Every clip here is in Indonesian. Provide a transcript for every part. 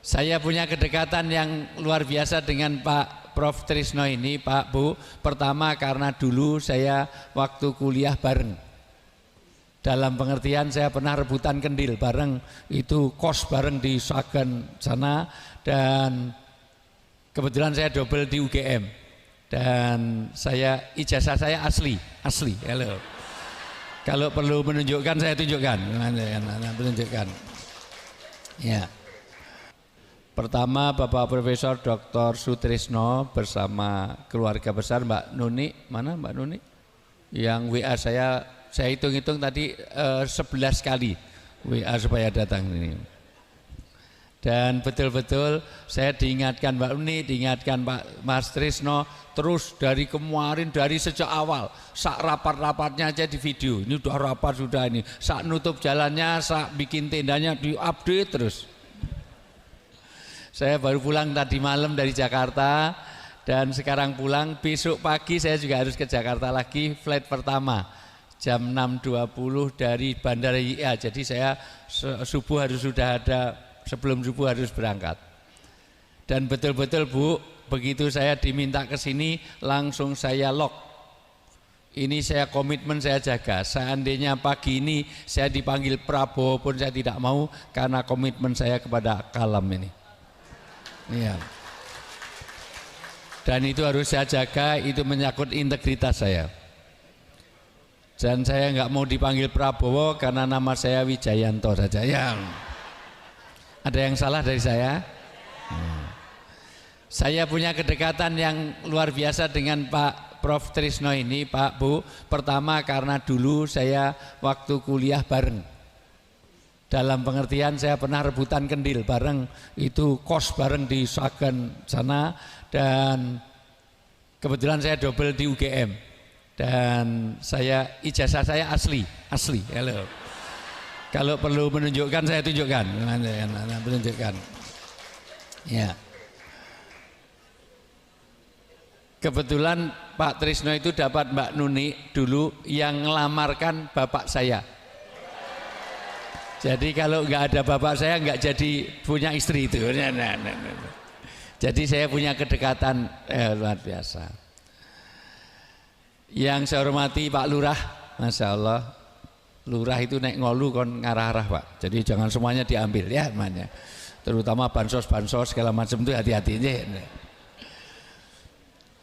Saya punya kedekatan yang luar biasa dengan Pak Prof. Trisno ini, Pak Bu. Pertama karena dulu saya waktu kuliah bareng. Dalam pengertian saya pernah rebutan kendil bareng, itu kos bareng di Sagan sana, dan kebetulan saya double di UGM. Dan ijazah saya asli. Halo. Kalau perlu menunjukkan saya tunjukkan. Menunjukkan. Ya. Pertama Bapak Profesor Dr. Sutrisno bersama keluarga besar Mbak Nuni, mana Mbak Nuni? Yang WA saya hitung-hitung tadi 11 kali WA supaya datang ini. Dan betul-betul saya diingatkan Mbak Nuni, diingatkan Pak Mas Trisno, terus dari kemarin, dari sejak awal, sak rapat-rapatnya aja di video, ini udah rapat sudah ini, sak nutup jalannya, sak bikin tendanya diupdate terus. Saya baru pulang tadi malam dari Jakarta dan sekarang pulang, besok pagi saya juga harus ke Jakarta lagi, flight pertama jam 6.20 dari Bandara IA, jadi saya subuh harus sudah ada, sebelum subuh harus berangkat. Dan betul-betul Bu, begitu saya diminta ke sini langsung saya lock. Ini saya komitmen saya jaga, seandainya pagi ini saya dipanggil Prabowo pun saya tidak mau karena komitmen saya kepada Kalam ini. Iya. Dan itu harus saya jaga, itu menyangkut integritas saya. Dan saya nggak mau dipanggil Prabowo karena nama saya Wijayanto saja. Ya. Ada yang salah dari saya? Saya punya kedekatan yang luar biasa dengan Pak Prof. Trisno ini, Pak Bu. Pertama karena dulu saya waktu kuliah bareng. Dalam pengertian saya pernah rebutan kendil bareng, itu kos bareng di Sagan sana, dan kebetulan saya double di UGM. Dan ijazah saya asli. Halo. Kalau perlu menunjukkan saya tunjukkan. Menunjukkan. Ya. Kebetulan Pak Trisno itu dapat Mbak Nuni dulu yang ngelamarkan bapak saya. Jadi kalau nggak ada bapak saya nggak jadi punya istri itu. Jadi saya punya kedekatan luar biasa. Yang saya hormati Pak Lurah, Masya Allah, Lurah itu naik ngolu kon ngarah-arah Pak. Jadi jangan semuanya diambil ya namanya. Terutama bansos segala macam itu hati-hati.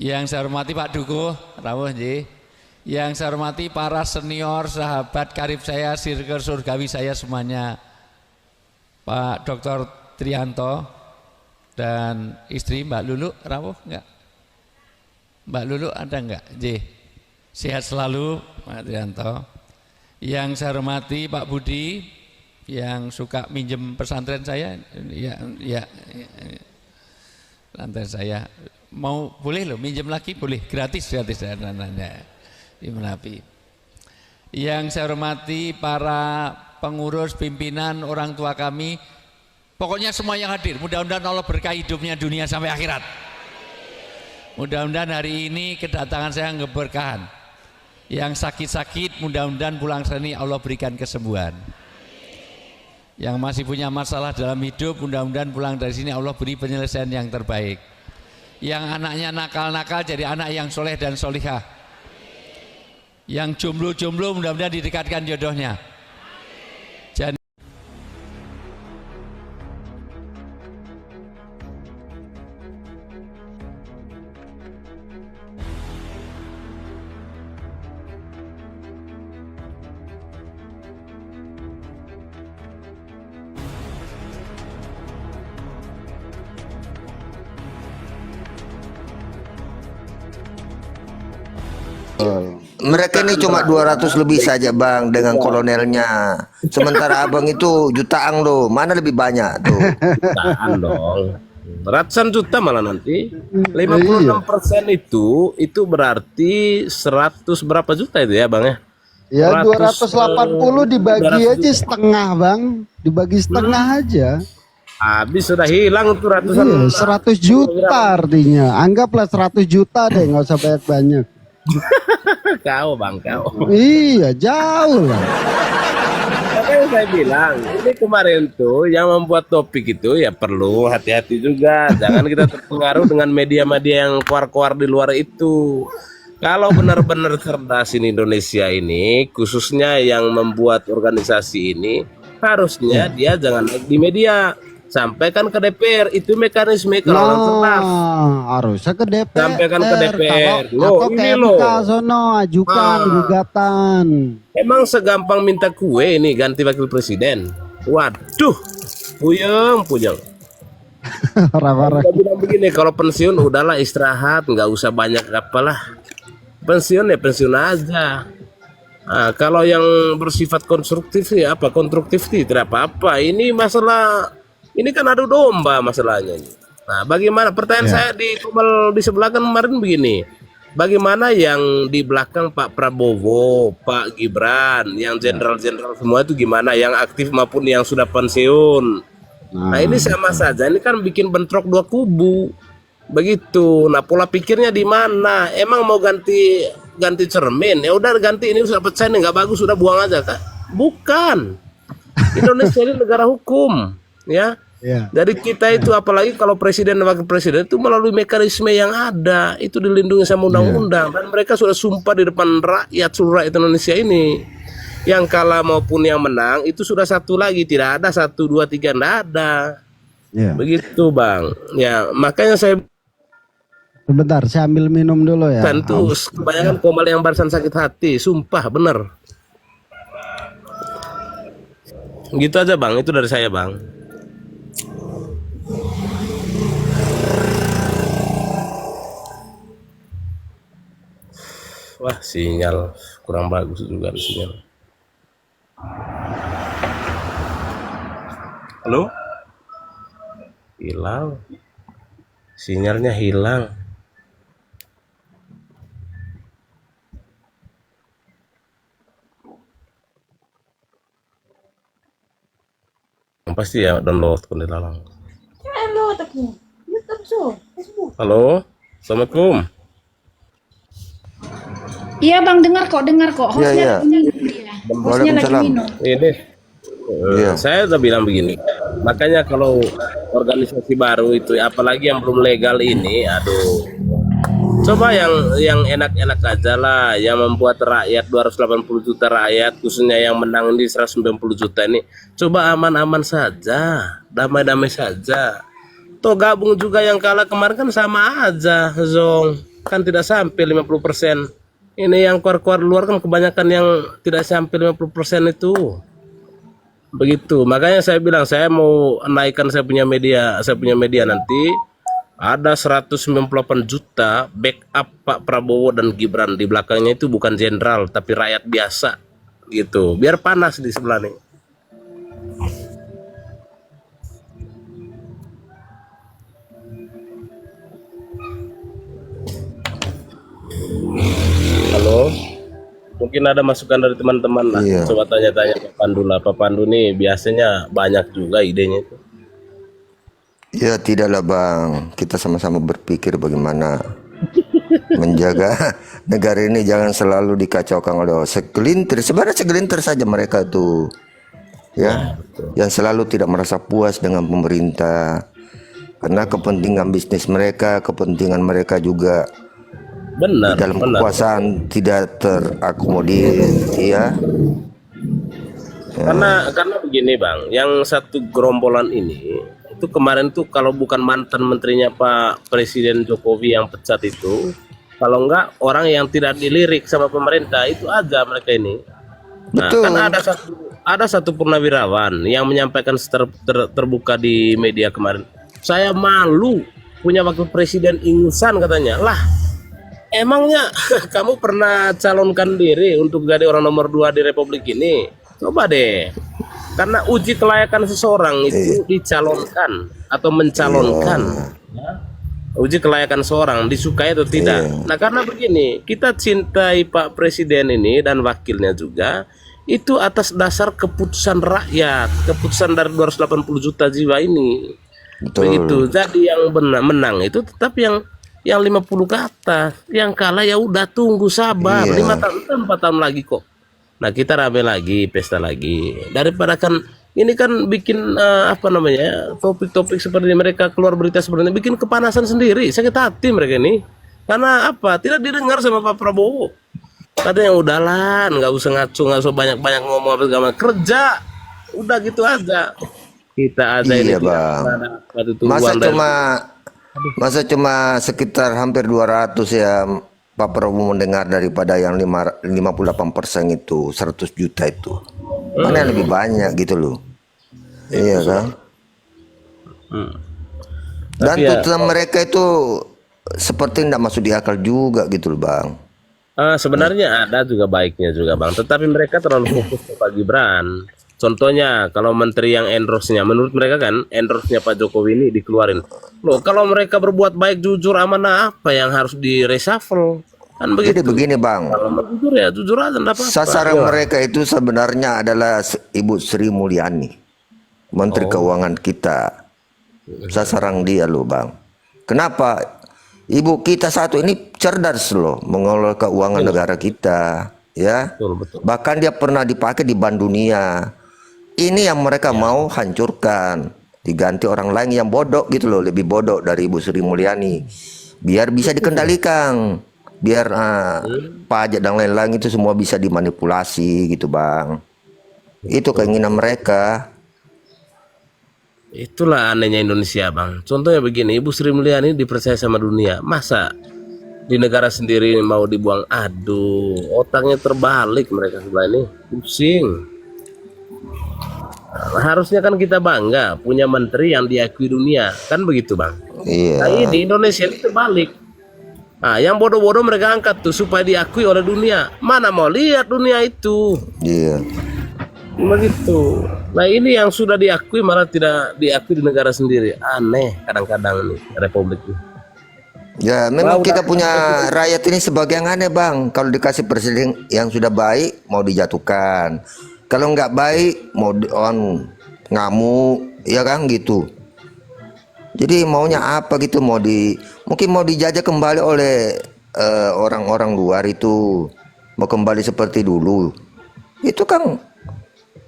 Yang saya hormati Pak Dukuh, rawuh nggih. Yang saya hormati para senior, sahabat karib saya, sirkel surgawi saya semuanya, Pak Dr. Trianto dan istri Mbak Lulu, rawuh enggak? Mbak Lulu ada enggak? Sehat selalu Pak Trianto. Yang saya hormati Pak Budi yang suka minjem pesantren saya, ya. Pesantren saya mau boleh loh minjem lagi, boleh gratis di Merapi. Yang saya hormati para pengurus, pimpinan, orang tua kami, pokoknya semua yang hadir, mudah-mudahan Allah berkahi hidupnya dunia sampai akhirat. Mudah-mudahan hari ini kedatangan saya keberkahan. Yang sakit-sakit mudah-mudahan pulang sini Allah berikan kesembuhan. Yang masih punya masalah dalam hidup mudah-mudahan pulang dari sini Allah beri penyelesaian yang terbaik. Yang anaknya nakal-nakal jadi anak yang soleh dan solihah. Yang jomblo-jomblo mudah-mudahan didekatkan jodohnya. Mereka ini cuma 200 lebih saja bang dengan kolonelnya. Sementara abang itu jutaan loh. Mana lebih banyak tuh? Jutaan dong. Ratusan juta malah nanti. 56% itu berarti 100 berapa juta itu ya bang ya? Ya 280 dibagi aja setengah bang. Dibagi setengah aja. Habis sudah hilang tuh ratusan. 100 juta artinya. Anggaplah 100 juta deh, nggak usah banyak-banyak. Kau bang, kau. Iya, jauh lah. Makanya makanya saya bilang ini kemarin tuh yang membuat topik itu ya perlu hati-hati juga, jangan kita terpengaruh dengan media-media yang keluar-keluar di luar itu. Kalau benar-benar cerdas ini Indonesia ini, khususnya yang membuat organisasi ini, harusnya dia jangan naik di media, sampaikan ke DPR. Itu mekanisme kalau orang cerdas. Harusnya ke DPR. Sampaikan ke DPR. Loh, Loh, ini ini loh. loh. Sono ajukan gugatan. Emang segampang minta kue ini ganti wakil presiden? Waduh, puyeng. Orang-orang. Saya bilang begini, kalau pensiun udahlah istirahat, nggak usah banyak apalah. Pensiun ya pensiun aja. Nah, kalau yang bersifat konstruktif ya apa konstruktif tidak apa-apa. Ini masalah, ini kan adu domba masalahnya. Nah, bagaimana? Pertanyaan saya di di sebelah kan kemarin begini. Bagaimana yang di belakang Pak Prabowo, Pak Gibran, yang jenderal-jenderal semua itu gimana? Yang aktif maupun yang sudah pensiun. Nah ini sama saja. Ini kan bikin bentrok dua kubu. Begitu. Nah pola pikirnya di mana? Emang mau ganti cermin? Ya udah ganti, ini sudah pecah nih nggak bagus, sudah buang aja kak? Bukan. Indonesia ini negara hukum, ya. Jadi kita itu apalagi kalau presiden dan wakil presiden itu melalui mekanisme yang ada, itu dilindungi sama undang-undang, dan mereka sudah sumpah di depan rakyat, seluruh rakyat Indonesia ini. Yang kalah maupun yang menang itu sudah satu lagi, tidak ada 1, 2, 3, tidak ada. Begitu bang. Ya makanya saya Sebentar, saya ambil minum dulu ya. tentu kebanyakan komal yang barusan sakit hati, sumpah bener. Gitu aja bang, itu dari saya bang. Wah sinyal kurang bagus juga sinyal. Halo? Hilang. Sinyalnya hilang. Pasti ya download Kuntilalang. Halo, assalamualaikum. Iya bang, dengar kok. Hostnya lagi minum dia. Hostnya lagi Waalaikumsalam. minum. Ini saya udah bilang begini. Makanya kalau organisasi baru itu, apalagi yang belum legal ini, aduh. Coba yang enak-enak aja lah, yang membuat rakyat 280 juta rakyat, khususnya yang menang di 190 juta ini, coba aman-aman saja, damai-damai saja. Toh gabung juga yang kalah kemarin kan sama aja, Zong. Kan tidak sampai 50%. Ini yang keluar-keluar luar kan kebanyakan yang tidak sampai 50% itu. Begitu. Makanya saya bilang saya mau naikkan saya punya media nanti. Ada 198 juta backup Pak Prabowo dan Gibran, di belakangnya itu bukan jenderal tapi rakyat biasa gitu. Biar panas di sebelah nih. Halo. Mungkin ada masukan dari teman-teman lah. Coba tanya-tanya Pak Pandu lah. Pak Pandu nih biasanya banyak juga idenya itu. Ya tidaklah bang, kita sama-sama berpikir bagaimana menjaga negara ini jangan selalu dikacaukan oleh segelintir. Sebenarnya segelintir saja mereka tuh, ya, yang selalu tidak merasa puas dengan pemerintah karena kepentingan bisnis mereka, kepentingan mereka juga benar, dalam kekuasaan tidak terakomodir, ya. Karena begini bang, yang satu gerombolan ini itu kemarin tuh kalau bukan mantan menterinya Pak Presiden Jokowi yang pecat itu, kalau enggak orang yang tidak dilirik sama pemerintah itu aja mereka ini. Nah, betul. Kan ada satu purnawirawan yang menyampaikan terbuka di media kemarin. Saya malu punya wakil presiden insan katanya. Lah, emangnya kamu pernah calonkan diri untuk jadi orang nomor 2 di Republik ini? Coba deh. Karena uji kelayakan seseorang itu dicalonkan atau mencalonkan. Uji kelayakan seorang disukai atau tidak. Nah karena begini, kita cintai Pak Presiden ini dan wakilnya juga itu atas dasar keputusan rakyat, keputusan dari 280 juta jiwa ini. Betul. Begitu. Jadi yang menang itu tetap yang 50 ke atas. Yang kalah ya udah tunggu sabar. 5 tahun 4 tahun lagi kok. Nah kita rame lagi, pesta lagi. Daripada kan ini kan bikin apa namanya topik-topik seperti ini, mereka keluar berita seperti ini, bikin kepanasan sendiri. Sakit hati mereka ini. Karena apa? Tidak didengar sama Pak Prabowo. Katanya udahlah, nggak usah ngaco, nggak usah banyak-banyak ngomong apa segala, kerja. Udah gitu aja. Kita ada ini Iya bang. Masa cuma sekitar hampir 200 ya Pak Prabowo mendengar daripada yang 58% itu 100 juta itu. Mana yang lebih banyak gitu loh. Iya kan. Dan tuntutan mereka itu seperti tidak masuk di akal juga gitu loh bang. Sebenarnya ada juga baiknya juga bang, tetapi mereka terlalu fokus ke Pak Gibran. Contohnya kalau menteri yang endorse-nya, menurut mereka kan endorse-nya Pak Jokowi ini dikeluarin. Loh kalau mereka berbuat baik, jujur, amanah, apa yang harus di reshuffle? Kan begitu. Jadi begini bang, kalau jujur ya jujur aja, enggak apa-apa. sasaran mereka itu sebenarnya adalah Ibu Sri Mulyani, Menteri Keuangan kita. Sasaran dia loh bang. Kenapa? Ibu kita satu ini cerdas loh mengelola keuangan negara kita, ya. Betul. Bahkan dia pernah dipakai di Bank Dunia. Ini yang mereka mau hancurkan, diganti orang lain yang bodoh gitu loh, lebih bodoh dari Ibu Sri Mulyani, biar bisa dikendalikan, biar pajak dan lain-lain itu semua bisa dimanipulasi gitu bang. Itu keinginan mereka. Itulah anehnya Indonesia bang. Contohnya begini, Ibu Sri Mulyani dipercaya sama dunia, masa di negara sendiri mau dibuang? Aduh, otaknya terbalik mereka sebelah ini, pusing. Nah, harusnya kan kita bangga punya menteri yang diakui dunia, kan begitu bang? Iya. Nah ini Indonesia ini terbalik. Nah, yang bodoh-bodoh mereka angkat tuh supaya diakui oleh dunia. Mana mau lihat dunia itu? Iya. Begitu. Nah ini yang sudah diakui malah tidak diakui di negara sendiri. Aneh kadang-kadang nih republik ini. Ya memang kita punya rakyat ini sebagai yang aneh bang. Kalau dikasih presiden yang sudah baik mau dijatuhkan, kalau nggak baik mau ngamuk, ya kan gitu. Jadi maunya apa gitu, mungkin mau dijajah kembali oleh orang-orang luar itu, mau kembali seperti dulu. Itu kan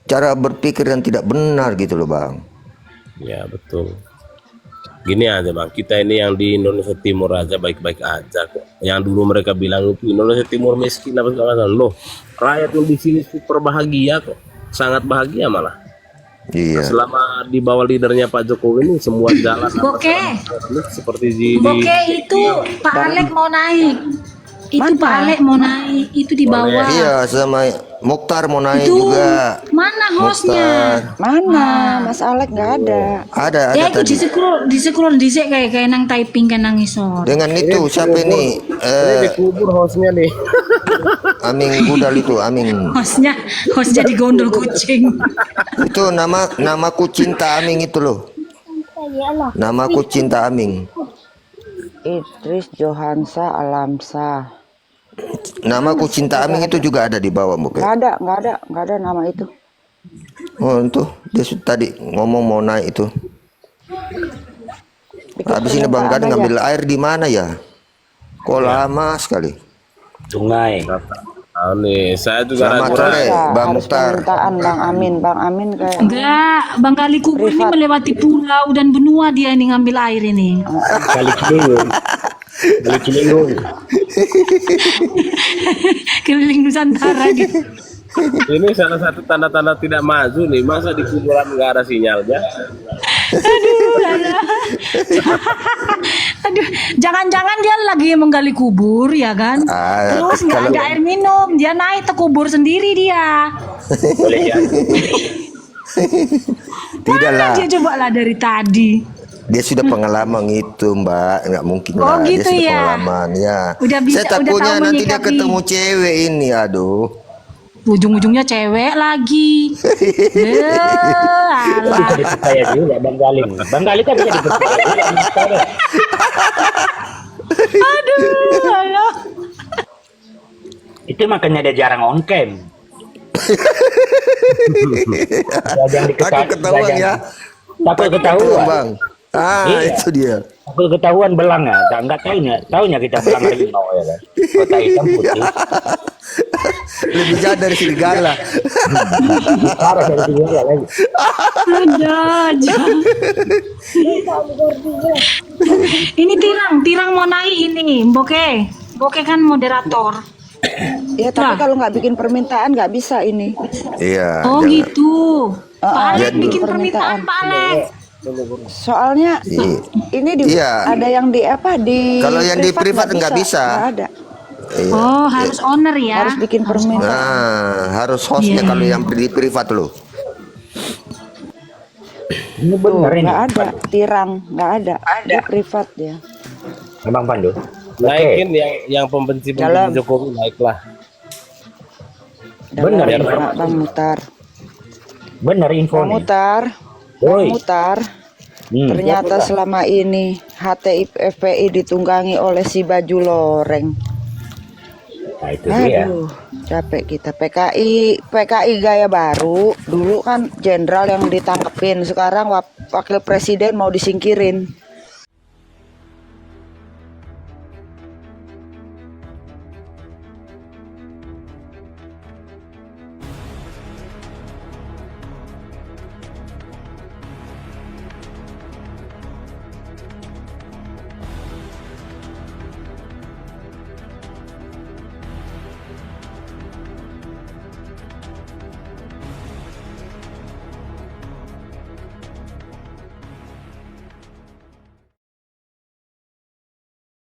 cara berpikir yang tidak benar gitu loh bang. Ya betul. Gini aja bang, kita ini yang di Indonesia Timur aja baik-baik aja kok. Yang dulu mereka bilang itu Indonesia Timur miskin apa segala macam. Loh, rakyat yang di sini super bahagia kok, sangat bahagia malah. Iya. Selama di bawah leadernya Pak Jokowi ini semua jalan seperti di itu Pak Alek mau naik. Itu Pak Alek mau naik, itu di bawah. Iya, sama Mukhtar mau naik Itu juga. mana hostnya? Mana Mas Alek nggak ada. Ada Ya itu tadi. di scroll kayak nang typing kan nang isor. Dengan itu siapa ini? ini dikubur hostnya nih. Aming Budal itu, Aming. Hostnya digondol kucing. Itu namaku Cinta Aming itu loh. Namaku Cinta Aming. Idris Johansa Alamsa. Namaku Cinta Aming itu juga ada di bawah bukan? Nggak ada nama itu. Oh itu dia tadi ngomong mau naik itu. Habis ini Bang Gading ngambil air di mana ya? Kok lama sekali? Sungai. Oh nih, saya juga Selamat sore, Bang Harus Mukhtar. permintaan Bang Amin kayak. Enggak, Bang Kali Kubur ini melewati pulau dan benua dia ini ngambil air ini. Kali Ciliwung. Kali Ciliwung. Keliling Nusantara gitu. ini salah satu tanda-tanda tidak maju nih, masa di kuburan nggak ada sinyalnya. Aduh, jangan-jangan dia lagi menggali kubur ya kan? Terus nggak ada air minum, dia naik ke kubur sendiri dia. Boleh ya. Tidaklah. Dia coba lah dari tadi. Dia sudah pengalaman itu Mbak, nggak mungkin Oh, lah. gitu Dia sudah ya? pengalaman ya. Saya Udah takutnya tahu nanti dia menyikapi. ketemu cewek ini, aduh. Ujung-ujungnya cewek lagi. Bisa dipercaya juga Bang Galing. Bang Galing kan bisa dipercaya juga. Aduh, alah. Itu makanya dia jarang on cam. Jangan Takut ketahuan ya. Takut ketahuan. Bang. Iya. Itu dia. Aku ketahuan belangnya, nggak tahunya kita belang harimau ya kan. Kota hitam putih. Lebih jahat dari serigala. Parah dari tiga lagi. Ada. Ini Tirang mau naik ini, Boke kan moderator. Ya tapi kalau nggak bikin permintaan nggak bisa ini. Iya. Oh jangan. gitu. Pak Alek Jadi- bikin permintaan Pak Alek. Soalnya ini Iya. ada yang di apa di Kalau yang di privat nggak bisa. Nggak ada. Iya. Oh, harus owner ya. Harus bikin permintaan. Nah, harus hostnya Iya, kalau iya. yang di privat lo. Ini Tuh, benar ini. nggak ada. Tirang nggak ada. Dia privat ya. Memang Pandu. Naikin yang pembenci Dalam. Jokowi, naiklah. Benar ya, Pak Bang Mutar. Benar info Bang nih. Mutar. Woi. Bang Mutar. Ternyata selama ini HTI FPI ditunggangi oleh si baju loreng. Nah itu dia. Aduh, capek kita. PKI gaya baru. Dulu kan jenderal yang ditangkepin, sekarang wakil presiden mau disingkirin.